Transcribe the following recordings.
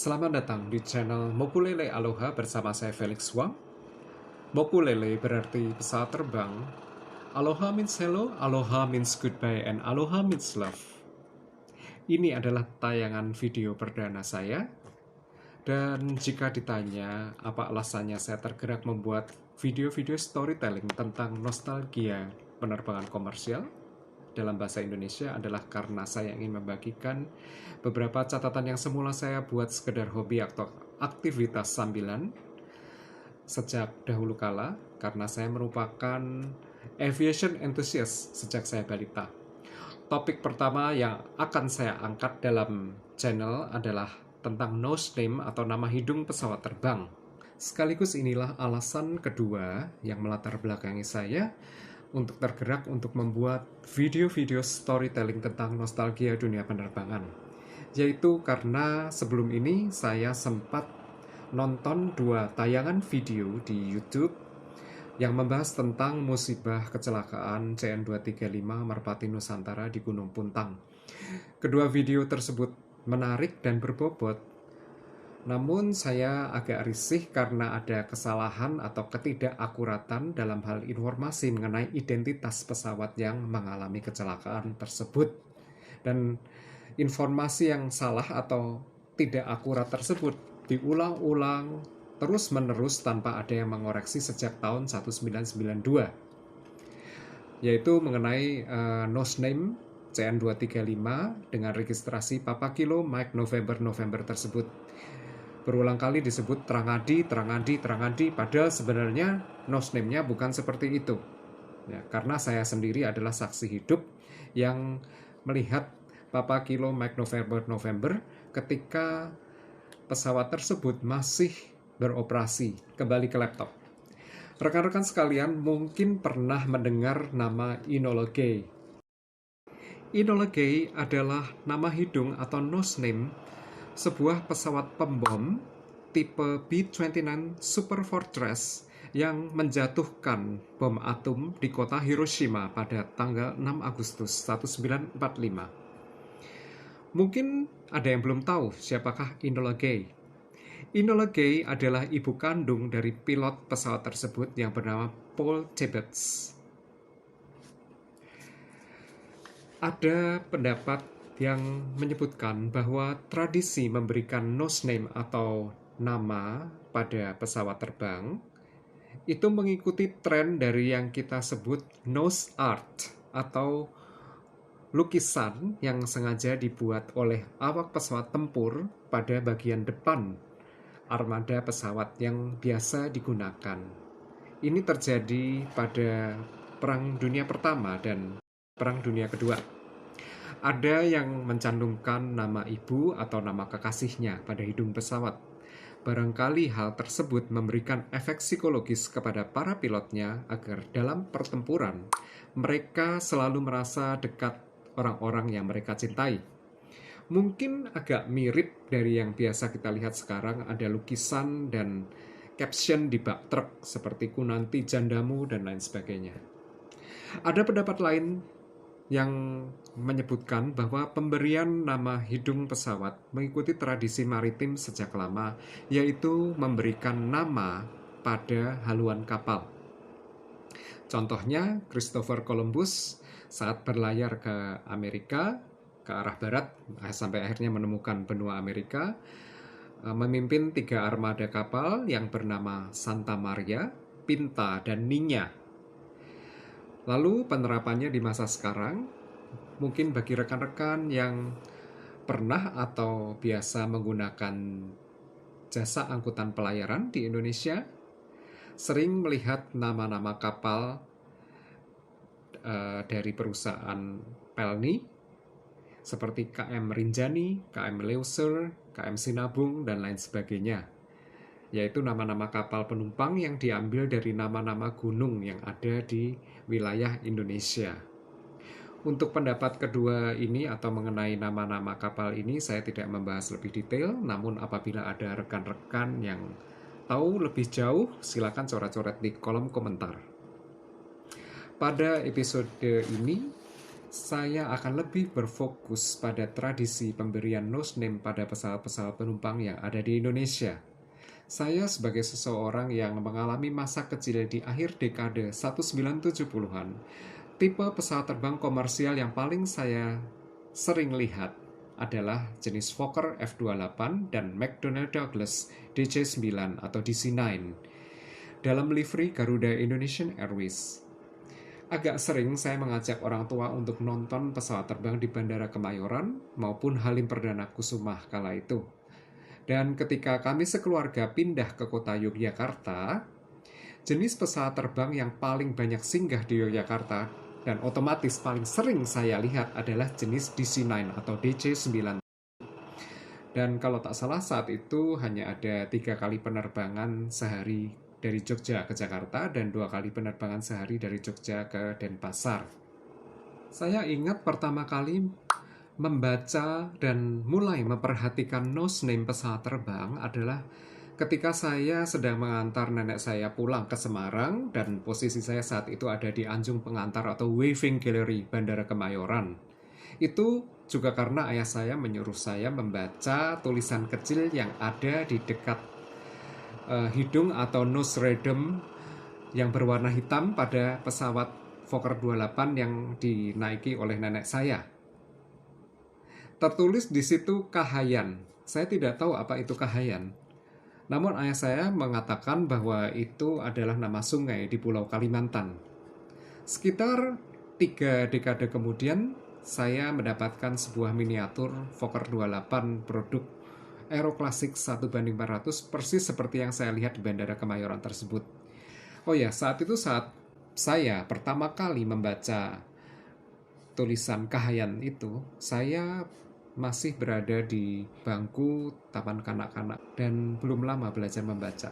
Selamat datang di channel Mokulele Aloha bersama saya Felix Wang. Mokulele berarti pesawat terbang. Aloha means hello, aloha means goodbye, and aloha means love. Ini adalah tayangan video perdana saya. Dan jika ditanya apa alasannya saya tergerak membuat video-video storytelling tentang nostalgia penerbangan komersial dalam bahasa Indonesia adalah karena saya ingin membagikan beberapa catatan yang semula saya buat sekedar hobi atau aktivitas sambilan sejak dahulu kala karena saya merupakan aviation enthusiast sejak saya balita. Topik pertama yang akan saya angkat dalam channel adalah tentang nose name atau nama hidung pesawat terbang. Sekaligus inilah alasan kedua yang melatar belakangi saya untuk tergerak untuk membuat video-video storytelling tentang nostalgia dunia penerbangan. Yaitu karena sebelum ini saya sempat nonton dua tayangan video di YouTube yang membahas tentang musibah kecelakaan CN235 Merpati Nusantara di Gunung Puntang. Kedua video tersebut menarik dan berbobot. Namun saya agak risih karena ada kesalahan atau ketidakakuratan dalam hal informasi mengenai identitas pesawat yang mengalami kecelakaan tersebut. Dan informasi yang salah atau tidak akurat tersebut diulang-ulang terus-menerus tanpa ada yang mengoreksi sejak tahun 1992. Yaitu mengenai nose name CN235 dengan registrasi Papa Kilo Mike November tersebut. Berulang kali disebut Trangadi, padahal sebenarnya nose name-nya bukan seperti itu. Ya, karena saya sendiri adalah saksi hidup yang melihat Papa Kilo Mike November ketika pesawat tersebut masih beroperasi. Kembali ke laptop. Rekan-rekan sekalian mungkin pernah mendengar nama Enola Gay. Enola Gay adalah nama hidung atau nose name sebuah pesawat pembom tipe B-29 Super Fortress yang menjatuhkan bom atom di kota Hiroshima pada tanggal 6 Agustus 1945. Mungkin ada yang belum tahu siapakah Enola Gay. Enola Gay adalah ibu kandung dari pilot pesawat tersebut yang bernama Paul Tibbets. Ada pendapat yang menyebutkan bahwa tradisi memberikan nose name atau nama pada pesawat terbang itu mengikuti tren dari yang kita sebut nose art atau lukisan yang sengaja dibuat oleh awak pesawat tempur pada bagian depan armada pesawat yang biasa digunakan. Ini terjadi pada Perang Dunia Pertama dan Perang Dunia Kedua. Ada yang mencantumkan nama ibu atau nama kekasihnya pada hidung pesawat. Barangkali hal tersebut memberikan efek psikologis kepada para pilotnya agar dalam pertempuran mereka selalu merasa dekat orang-orang yang mereka cintai. Mungkin agak mirip dari yang biasa kita lihat sekarang, ada lukisan dan caption di bak truk seperti Kunanti Jandamu dan lain sebagainya. Ada pendapat lain yang menyebutkan bahwa pemberian nama hidung pesawat mengikuti tradisi maritim sejak lama, yaitu memberikan nama pada haluan kapal. Contohnya, Christopher Columbus saat berlayar ke Amerika, ke arah barat, sampai akhirnya menemukan benua Amerika, memimpin 3 armada kapal yang bernama Santa Maria, Pinta, dan Niña. Lalu penerapannya di masa sekarang, mungkin bagi rekan-rekan yang pernah atau biasa menggunakan jasa angkutan pelayaran di Indonesia, sering melihat nama-nama kapal dari perusahaan Pelni, seperti KM Rinjani, KM Leuser, KM Sinabung, dan lain sebagainya. Yaitu nama-nama kapal penumpang yang diambil dari nama-nama gunung yang ada di wilayah Indonesia. Untuk pendapat kedua ini atau mengenai nama-nama kapal ini saya tidak membahas lebih detail, namun apabila ada rekan-rekan yang tahu lebih jauh, silakan coret-coret di kolom komentar. Pada episode ini saya akan lebih berfokus pada tradisi pemberian nose name pada pesawat-pesawat penumpang yang ada di Indonesia. Saya sebagai seseorang yang mengalami masa kecil di akhir dekade 1970-an, tipe pesawat terbang komersial yang paling saya sering lihat adalah jenis Fokker F-28 dan McDonnell Douglas DC-9 atau DC-9 dalam livery Garuda Indonesian Airways. Agak sering saya mengajak orang tua untuk nonton pesawat terbang di Bandara Kemayoran maupun Halim Perdana Kusuma kala itu. Dan ketika kami sekeluarga pindah ke kota Yogyakarta, jenis pesawat terbang yang paling banyak singgah di Yogyakarta dan otomatis paling sering saya lihat adalah jenis DC-9 atau DC-9. Dan kalau tak salah saat itu hanya ada 3 kali penerbangan sehari dari Jogja ke Jakarta dan 2 kali penerbangan sehari dari Jogja ke Denpasar. Saya ingat pertama kali membaca dan mulai memperhatikan nose name pesawat terbang adalah ketika saya sedang mengantar nenek saya pulang ke Semarang dan posisi saya saat itu ada di anjung pengantar atau waving gallery Bandara Kemayoran. Itu juga karena ayah saya menyuruh saya membaca tulisan kecil yang ada di dekat hidung atau nose redem yang berwarna hitam pada pesawat Fokker 28 yang dinaiki oleh nenek saya. Tertulis di situ Kahayan. Saya tidak tahu apa itu Kahayan. Namun ayah saya mengatakan bahwa itu adalah nama sungai di Pulau Kalimantan. Sekitar 3 dekade kemudian, saya mendapatkan sebuah miniatur Fokker 28 produk Aero Classic 1:400 persis seperti yang saya lihat di Bandara Kemayoran tersebut. Oh ya, saat saya pertama kali membaca tulisan Kahayan itu, saya masih berada di bangku taman kanak-kanak dan belum lama belajar membaca.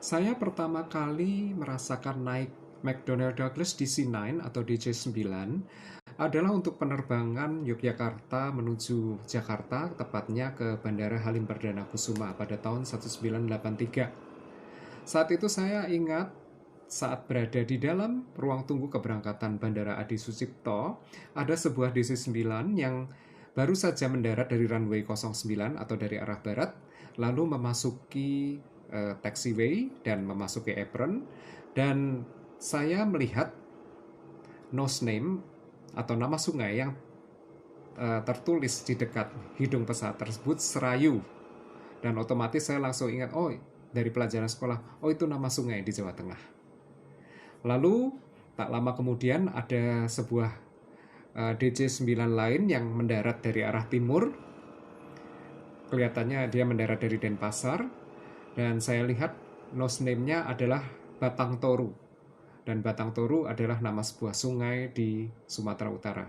Saya pertama kali merasakan naik McDonnell Douglas DC-9 atau DC-9 adalah untuk penerbangan Yogyakarta menuju Jakarta, tepatnya ke Bandara Halim Perdana Kusuma pada tahun 1983. Saat itu saya ingat saat berada di dalam ruang tunggu keberangkatan Bandara Adi Sucipto, ada sebuah DC-9 yang baru saja mendarat dari runway 09 atau dari arah barat, lalu memasuki taxiway dan memasuki apron, dan saya melihat nose name atau nama sungai yang tertulis di dekat hidung pesawat tersebut Serayu, dan otomatis saya langsung ingat, oh dari pelajaran sekolah, oh itu nama sungai di Jawa Tengah. Lalu tak lama kemudian ada sebuah DC-9 lain yang mendarat dari arah timur. Kelihatannya dia mendarat dari Denpasar, dan saya lihat nose name-nya adalah Batang Toru. Dan Batang Toru adalah nama sebuah sungai di Sumatera Utara.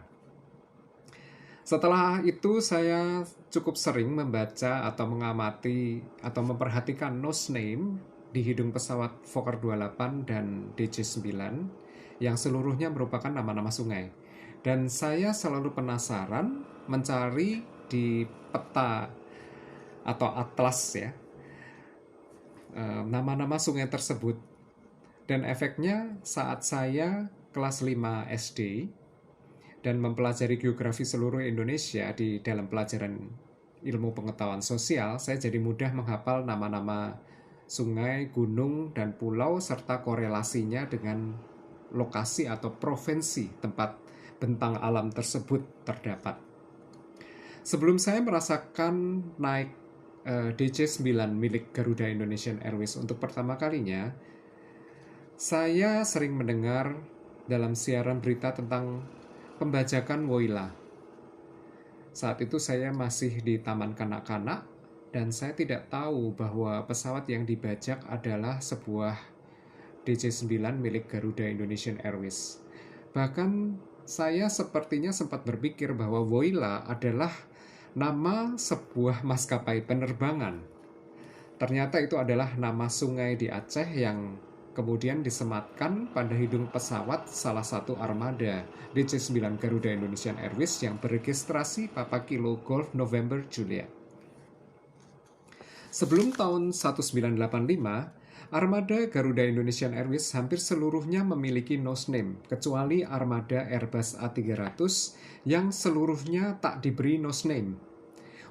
Setelah itu saya cukup sering membaca atau mengamati atau memperhatikan nose name di hidung pesawat Fokker 28 dan DC-9 yang seluruhnya merupakan nama-nama sungai. Dan saya selalu penasaran mencari di peta atau atlas ya nama-nama sungai tersebut. Dan efeknya saat saya kelas 5 SD dan mempelajari geografi seluruh Indonesia di dalam pelajaran ilmu pengetahuan sosial, saya jadi mudah menghafal nama-nama sungai, gunung, dan pulau serta korelasinya dengan lokasi atau provinsi tempat bentang alam tersebut terdapat. Sebelum saya merasakan naik DC-9 milik Garuda Indonesian Airways untuk pertama kalinya, saya sering mendengar dalam siaran berita tentang pembajakan Woyla. Saat itu saya masih di taman kanak-kanak dan saya tidak tahu bahwa pesawat yang dibajak adalah sebuah DC-9 milik Garuda Indonesian Airways. Bahkan saya sepertinya sempat berpikir bahwa Woyla adalah nama sebuah maskapai penerbangan. Ternyata itu adalah nama sungai di Aceh yang kemudian disematkan pada hidung pesawat salah satu armada DC-9 Garuda Indonesian Airways yang beregistrasi Papa Kilo Golf November Juliet. Sebelum tahun 1985, Armada Garuda Indonesian Airways hampir seluruhnya memiliki nose name, kecuali armada Airbus A300 yang seluruhnya tak diberi nose name.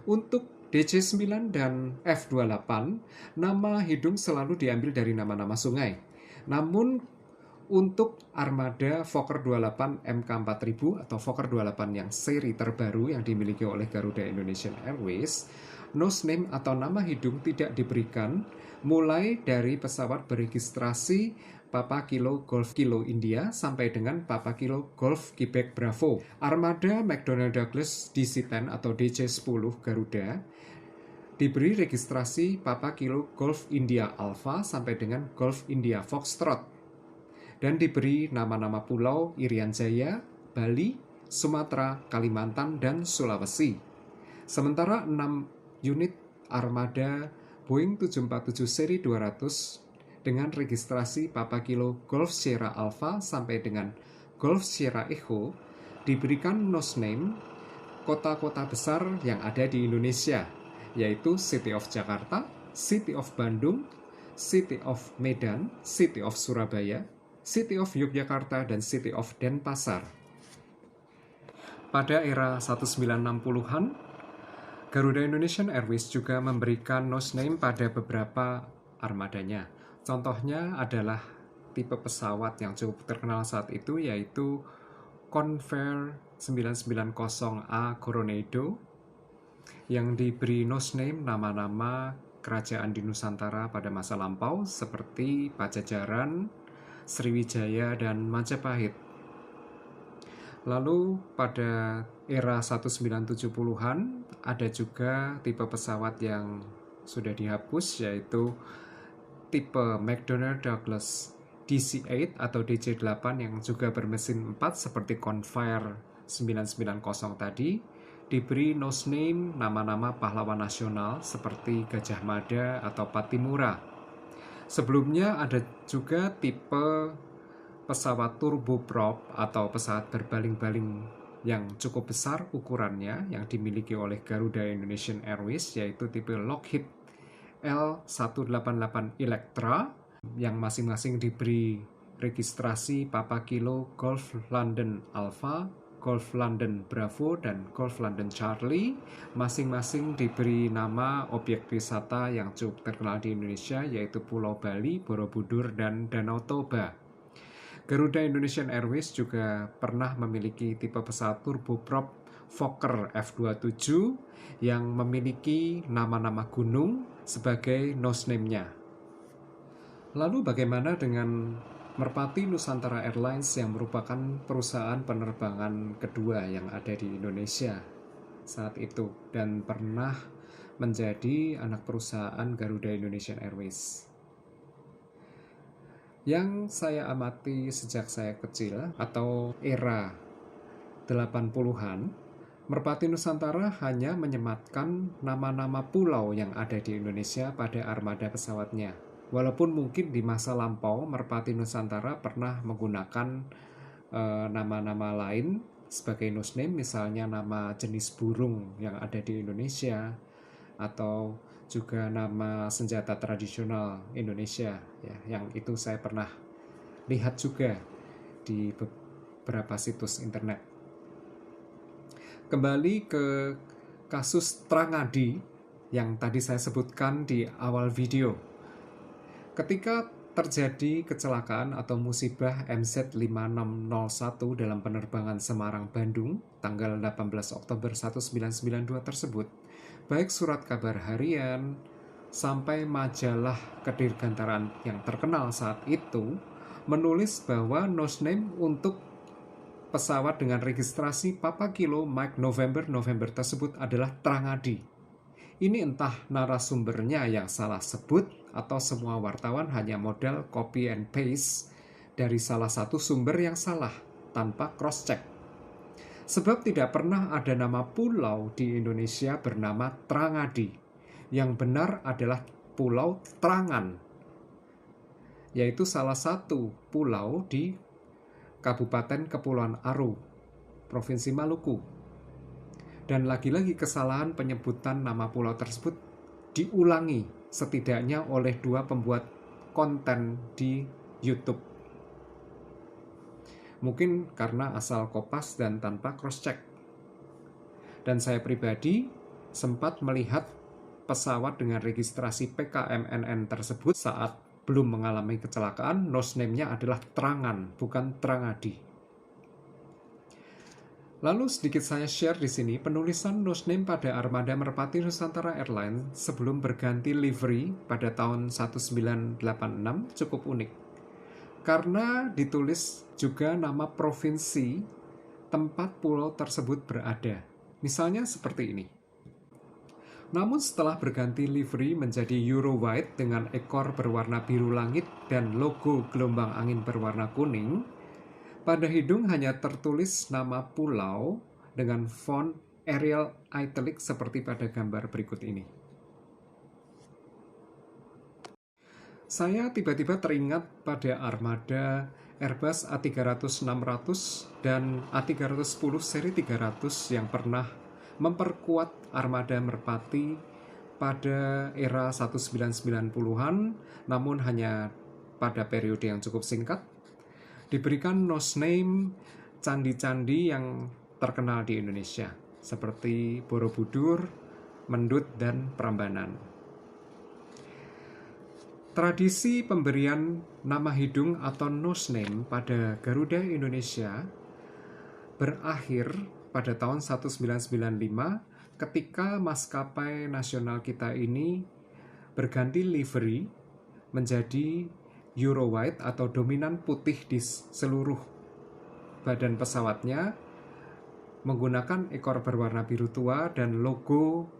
Untuk DC-9 dan F-28, nama hidung selalu diambil dari nama-nama sungai. Namun, untuk armada Fokker 28 MK4000 atau Fokker 28 yang seri terbaru yang dimiliki oleh Garuda Indonesian Airways, nose name atau nama hidung tidak diberikan mulai dari pesawat beregistrasi Papa Kilo Golf Kilo India sampai dengan Papa Kilo Golf Quebec Bravo. Armada McDonnell Douglas DC-10 atau DC-10 Garuda diberi registrasi Papa Kilo Golf India Alpha sampai dengan Golf India Foxtrot dan diberi nama-nama pulau Irian Jaya, Bali, Sumatera, Kalimantan, dan Sulawesi. Sementara 6 unit armada Boeing 747 seri 200 dengan registrasi Papa Kilo Golf Sierra Alpha sampai dengan Golf Sierra Echo diberikan nose name kota-kota besar yang ada di Indonesia, yaitu City of Jakarta, City of Bandung, City of Medan, City of Surabaya, City of Yogyakarta, dan City of Denpasar. Pada era 1960-an, Garuda Indonesian Airways juga memberikan nose name pada beberapa armadanya. Contohnya adalah tipe pesawat yang cukup terkenal saat itu, yaitu Convair 990A Coronado, yang diberi nose name nama-nama kerajaan di Nusantara pada masa lampau seperti Pajajaran, Sriwijaya, dan Majapahit. Lalu pada era 1970-an ada juga tipe pesawat yang sudah dihapus, yaitu tipe McDonnell Douglas DC-8 atau DC-8 yang juga bermesin 4 seperti Convair 990 tadi, diberi nose name nama-nama pahlawan nasional seperti Gajah Mada atau Patimura. Sebelumnya ada juga tipe pesawat turboprop atau pesawat berbaling-baling yang cukup besar ukurannya yang dimiliki oleh Garuda Indonesian Airways, yaitu tipe Lockheed L188 Electra yang masing-masing diberi registrasi Papa Kilo Golf London Alpha, Golf London Bravo, dan Golf London Charlie. Masing-masing diberi nama objek wisata yang cukup terkenal di Indonesia, yaitu Pulau Bali, Borobudur, dan Danau Toba. Garuda Indonesian Airways juga pernah memiliki tipe pesawat turboprop Fokker F-27 yang memiliki nama-nama gunung sebagai nose name-nya. Lalu bagaimana dengan Merpati Nusantara Airlines yang merupakan perusahaan penerbangan kedua yang ada di Indonesia saat itu dan pernah menjadi anak perusahaan Garuda Indonesian Airways? Yang saya amati sejak saya kecil atau era 80-an, Merpati Nusantara hanya menyematkan nama-nama pulau yang ada di Indonesia pada armada pesawatnya. Walaupun mungkin di masa lampau Merpati Nusantara pernah menggunakan nama-nama lain sebagai nose name, misalnya nama jenis burung yang ada di Indonesia atau juga nama senjata tradisional Indonesia, ya, yang itu saya pernah lihat juga di beberapa situs internet. Kembali ke kasus Trangadi yang tadi saya sebutkan di awal video. Ketika terjadi kecelakaan atau musibah MZ5601 dalam penerbangan Semarang-Bandung tanggal 18 Oktober 1992 tersebut, baik surat kabar harian sampai majalah kedirgantaraan yang terkenal saat itu menulis bahwa nose name untuk pesawat dengan registrasi Papa Kilo Mike November tersebut adalah Trangadi. Ini entah narasumbernya yang salah sebut atau semua wartawan hanya model copy and paste dari salah satu sumber yang salah tanpa cross check. Sebab tidak pernah ada nama pulau di Indonesia bernama Trangadi. Yang benar adalah Pulau Trangan, yaitu salah satu pulau di Kabupaten Kepulauan Aru, Provinsi Maluku. Dan lagi-lagi kesalahan penyebutan nama pulau tersebut diulangi setidaknya oleh dua pembuat konten di YouTube. Mungkin karena asal kopas dan tanpa cross-check. Dan saya pribadi sempat melihat pesawat dengan registrasi PKMNN tersebut saat belum mengalami kecelakaan. Nose name-nya adalah Trangan, bukan Trangadi. Lalu sedikit saya share di sini penulisan nose name pada armada Merpati Nusantara Airlines sebelum berganti livery pada tahun 1986 cukup unik. Karena ditulis juga nama provinsi tempat pulau tersebut berada. Misalnya seperti ini. Namun setelah berganti livery menjadi Eurowide dengan ekor berwarna biru langit dan logo gelombang angin berwarna kuning, pada hidung hanya tertulis nama pulau dengan font Arial italic seperti pada gambar berikut ini. Saya tiba-tiba teringat pada armada Airbus A300-600 dan A310 seri 300 yang pernah memperkuat armada Merpati pada era 1990-an, namun hanya pada periode yang cukup singkat. Diberikan nose name candi-candi yang terkenal di Indonesia, seperti Borobudur, Mendut, dan Prambanan. Tradisi pemberian nama hidung atau nose name pada Garuda Indonesia berakhir pada tahun 1995 ketika maskapai nasional kita ini berganti livery menjadi Eurowide atau dominan putih di seluruh badan pesawatnya menggunakan ekor berwarna biru tua dan logo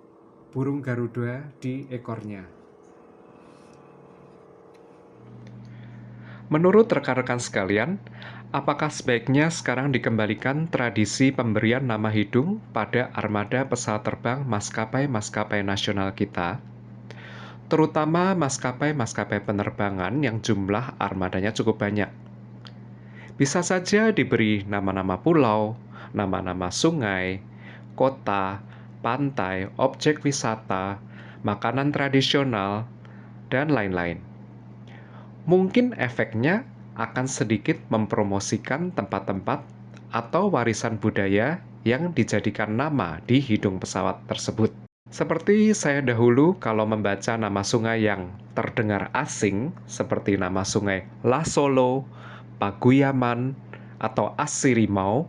burung Garuda di ekornya. Menurut rekan-rekan sekalian, apakah sebaiknya sekarang dikembalikan tradisi pemberian nama hidung pada armada pesawat terbang maskapai-maskapai nasional kita? Terutama maskapai-maskapai penerbangan yang jumlah armadanya cukup banyak. Bisa saja diberi nama-nama pulau, nama-nama sungai, kota, pantai, objek wisata, makanan tradisional, dan lain-lain. Mungkin efeknya akan sedikit mempromosikan tempat-tempat atau warisan budaya yang dijadikan nama di hidung pesawat tersebut. Seperti saya dahulu kalau membaca nama sungai yang terdengar asing, seperti nama sungai Lasolo, Paguyaman, atau Asirimau,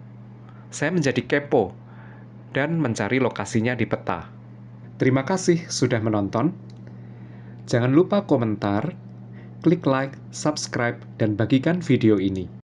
saya menjadi kepo dan mencari lokasinya di peta. Terima kasih sudah menonton. Jangan lupa komentar, klik like, subscribe, dan bagikan video ini.